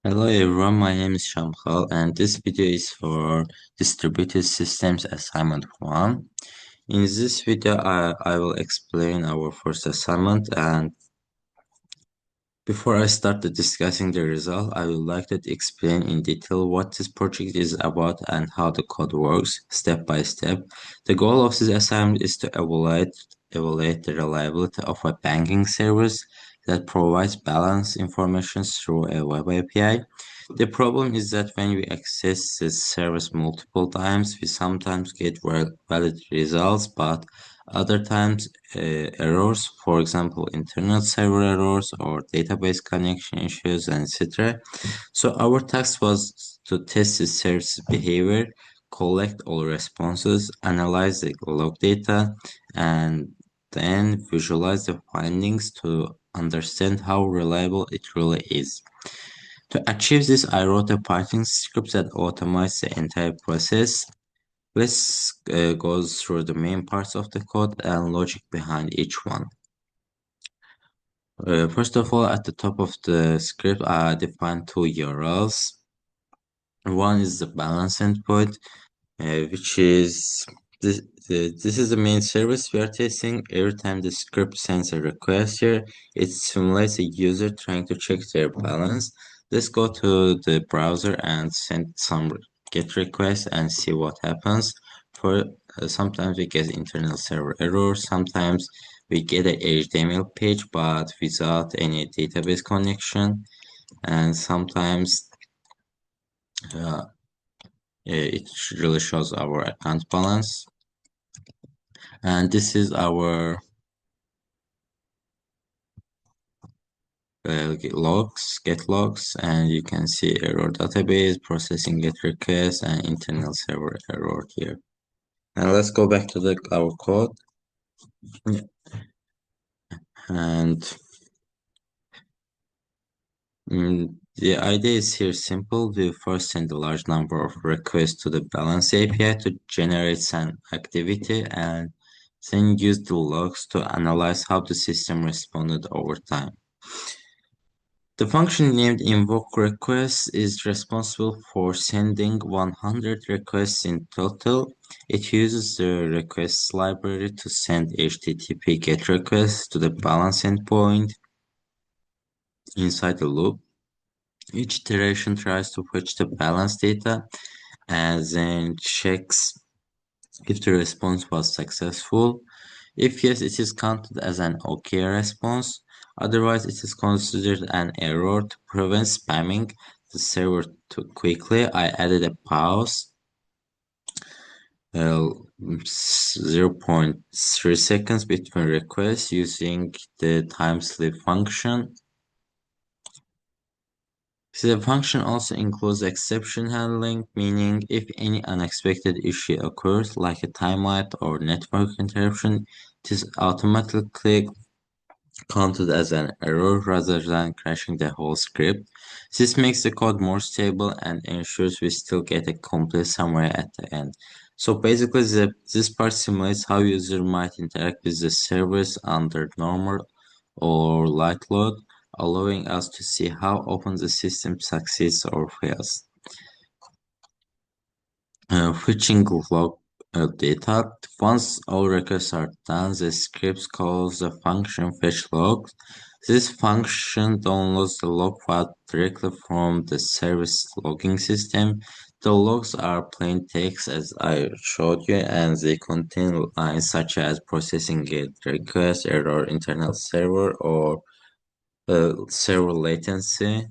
Hello everyone, my name is Shamkhal and this video is for Distributed Systems Assignment 1. In this video, I will explain our first assignment, and before I start discussing the result, I would like to explain in detail what this project is about and how the code works step by step. The goal of this assignment is to evaluate the reliability of a banking service that provides balance information through a web API. The problem is that when we access this service multiple times, we sometimes get valid results, but other times errors, for example, internet server errors or database connection issues, and etc. So our task was to test the service behavior, collect all responses, analyze the log data, and then visualize the findings to understand how reliable it really is. To achieve this, I wrote a Python script that automates the entire process. Let's go through the main parts of the code and logic behind each one. First of all, at the top of the script, I define two URLs. One is the balance endpoint, which is this is the main service we are testing. Every time the script sends a request here, it simulates a user trying to check their balance. Let's go to the browser and send some GET request and see what happens. For sometimes we get internal server error, sometimes we get a HTML page but without any database connection, and sometimes uh, it really shows our account balance. And this is our get logs, and you can see error database, processing get request, and internal server error here. And let's go back to our code. And the idea is here simple. We first send a large number of requests to the balance API to generate some activity, and then use the logs to analyze how the system responded over time. The function named invokeRequest is responsible for sending 100 requests in total. It uses the requests library to send HTTP GET requests to the balance endpoint inside the loop. Each iteration tries to fetch the balance data and then checks if the response was successful. If yes, it is counted as an OK response. Otherwise, it is considered an error. To prevent spamming the server too quickly, I added a pause, 0.3 seconds between requests using the time sleep function. The function also includes exception handling, meaning if any unexpected issue occurs, like a timeout or network interruption, it is automatically counted as an error rather than crashing the whole script. This makes the code more stable and ensures we still get a complete summary at the end. So basically, this part simulates how user might interact with the service under normal or light load, allowing us to see how often the system succeeds or fails. Fetching log data. Once all requests are done, the script calls the function fetchLogs. This function downloads the log file directly from the service logging system. The logs are plain text as I showed you, and they contain lines such as processing get request, error, internal server, or server latency.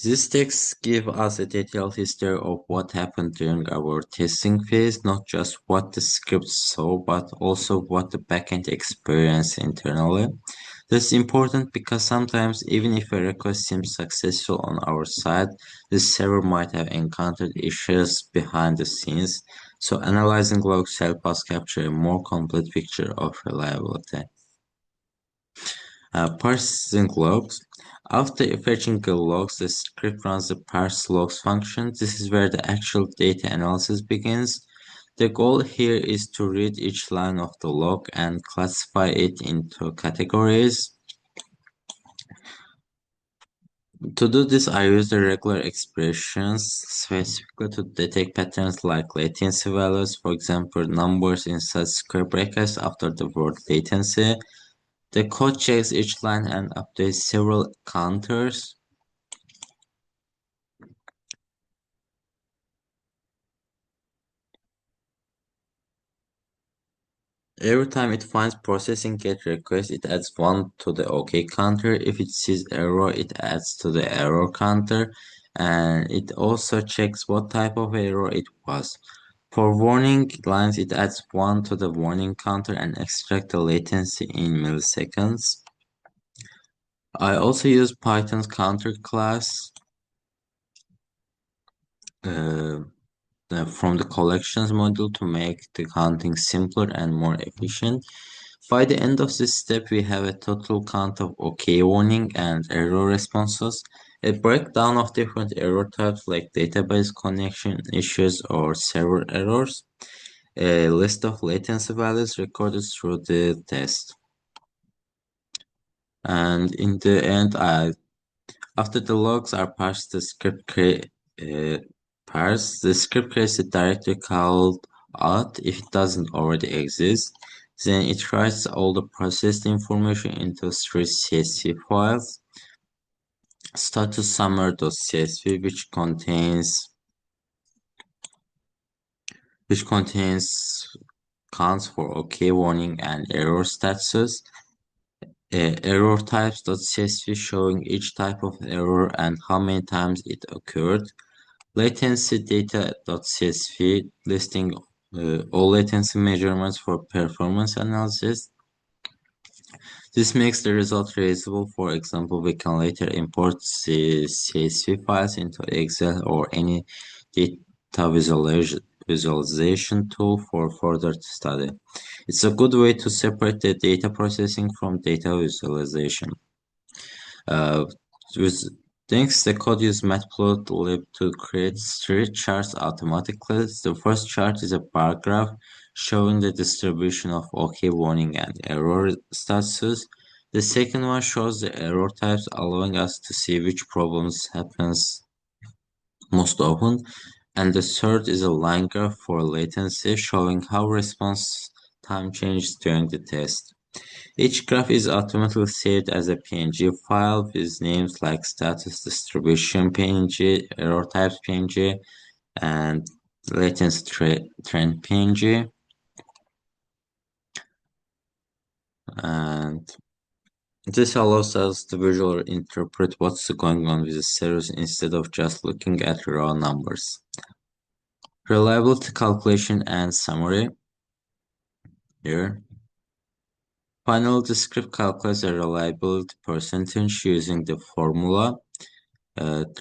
These texts give us a detailed history of what happened during our testing phase, not just what the script saw, but also what the backend experienced internally. This is important because sometimes, even if a request seems successful on our side, the server might have encountered issues behind the scenes. So analyzing logs help us capture a more complete picture of reliability. Parsing logs. After fetching the logs, the script runs the parse logs function. This is where the actual data analysis begins. The goal here is to read each line of the log and classify it into categories. To do this, I use the regular expressions specifically to detect patterns like latency values, for example, numbers inside square brackets after the word latency. The code checks each line and updates several counters. Every time it finds processing get request, it adds 1 to the OK counter. If it sees error, it adds to the error counter. And it also checks what type of error it was. For warning lines, it adds 1 to the warning counter and extract the latency in milliseconds. I also use Python's counter class uh, from the collections module to make the counting simpler and more efficient. By the end of this step, we have a total count of OK warning and error responses, a breakdown of different error types like database connection issues or server errors, a list of latency values recorded through the test. And in the end, after the logs are parsed, the script creates a directory called auth if it doesn't already exist. Then it writes all the processed information into three CSV files. Status summary.csv, which contains counts for OK warning and error statuses. Error types.csv showing each type of error and how many times it occurred. Latency data.csv listing all latency measurements for performance analysis. This makes the result reusable. For example, we can later import CSV files into Excel or any data visualization tool for further study. It's a good way to separate the data processing from data visualization. With Next, the code uses matplotlib to create three charts automatically. The first chart is a bar graph showing the distribution of OK warning and error statuses. The second one shows the error types, allowing us to see which problems happens most often. And the third is a line graph for latency, showing how response time changes during the test. Each graph is automatically saved as a PNG file with names like status distribution PNG, error types PNG, and latency trend PNG. And this allows us to visually interpret what's going on with the service instead of just looking at raw numbers. Reliability calculation and summary here. Finally, the script calculates a reliability percentage using the formula.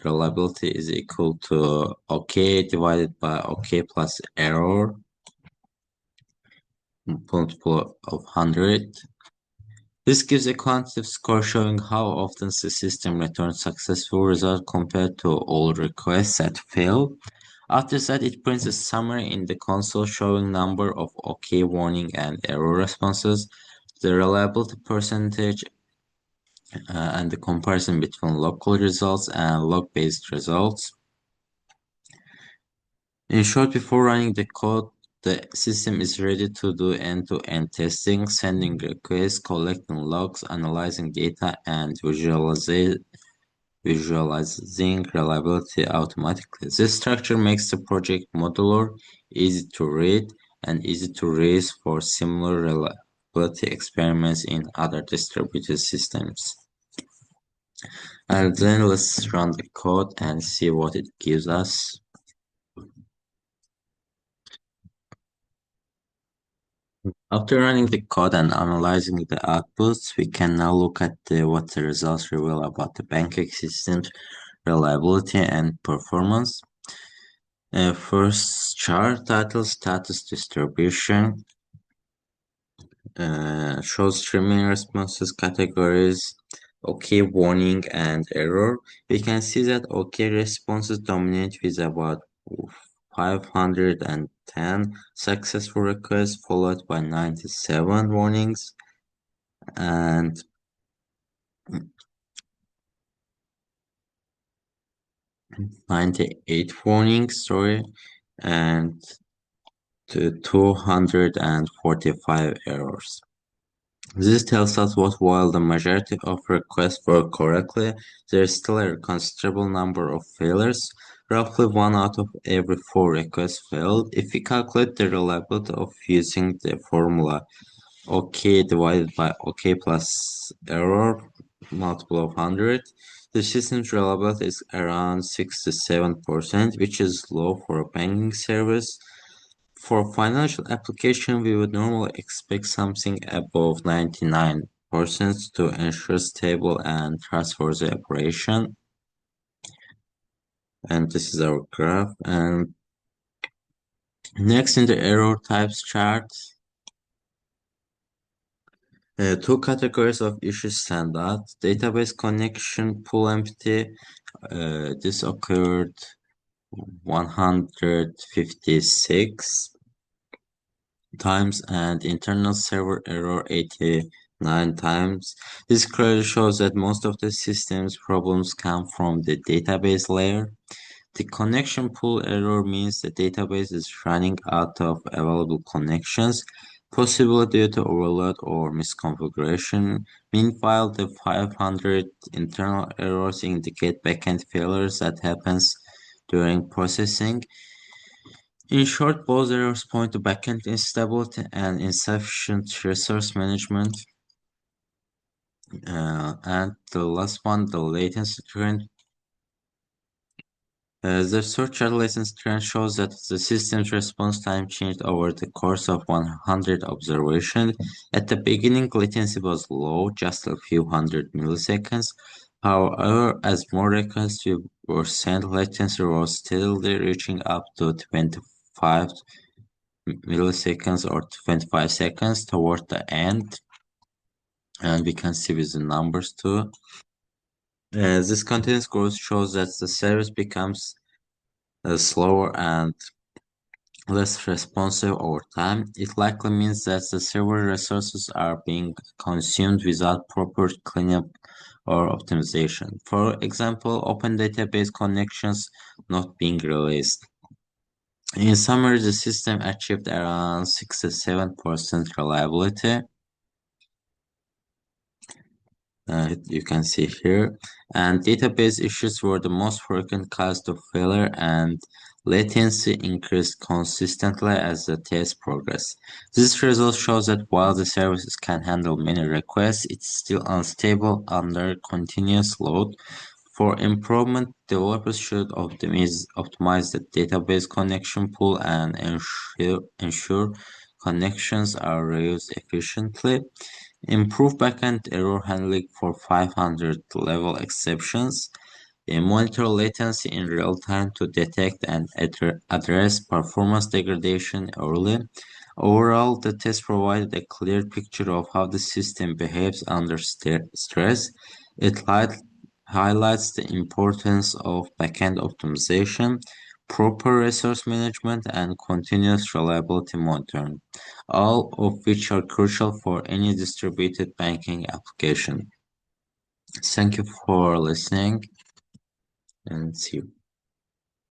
Reliability is equal to OK divided by OK plus error multiple of 100. This gives a quantitative score showing how often the system returns successful results compared to all requests that fail. After that, it prints a summary in the console showing number of OK warning and error responses, the reliability percentage, and the comparison between local results and log-based results. In short, before running the code, the system is ready to do end-to-end testing, sending requests, collecting logs, analyzing data, and visualizing reliability automatically. This structure makes the project modular, easy to read, and easy to reuse for similar reliability experiments in other distributed systems. And then let's run the code and see what it gives us. After running the code and analyzing the outputs, we can now look at what the results reveal about the Pancake system's reliability and performance. First chart title status distribution shows three main responses categories: OK warning and error. We can see that OK responses dominate with about 510 successful requests, followed by 97 warnings, and 98 warning story and to 245 errors. This tells us what while the majority of requests work correctly, there is still a considerable number of failures. Roughly 1 out of every 4 requests failed. If we calculate the reliability of using the formula OK divided by OK plus error multiple of 100, the system's reliability is around 67%, which is low for a banking service. For financial application, we would normally expect something above 99% to ensure stable and trustworthy operation. And this is our graph. And next in the error types chart, two categories of issues stand out. Database connection pool empty. This occurred 156 times and internal server error 89 times. This clearly shows that most of the system's problems come from the database layer. The connection pool error means the database is running out of available connections, possibly due to overload or misconfiguration. Meanwhile, the 500 internal errors indicate backend failures that happens during processing. In short, both errors point to backend instability and insufficient resource management. And the last one, the latency trend. The search latency trend shows that the system's response time changed over the course of 100 observations. At the beginning, latency was low, just a few hundred milliseconds. However, as more requests were sent, latency was steadily reaching up to 25 milliseconds or 25 seconds toward the end, and we can see with the numbers too. This continuous growth shows that the service becomes slower and less responsive over time. It likely means that the server resources are being consumed without proper cleanup or optimization. For example, open database connections not being released. In summary, the system achieved around 67% reliability. You can see here, and database issues were the most frequent cause of failure, and latency increased consistently as the test progressed. This result shows that while the services can handle many requests, it's still unstable under continuous load. For improvement, developers should optimize the database connection pool and ensure connections are reused efficiently. Improve backend error handling for 500 level exceptions. Monitor latency in real time to detect and address performance degradation early. Overall, the test provided a clear picture of how the system behaves under stress. It highlights the importance of backend optimization, proper resource management, and continuous reliability monitoring, all of which are crucial for any distributed banking application. Thank you for listening and see you.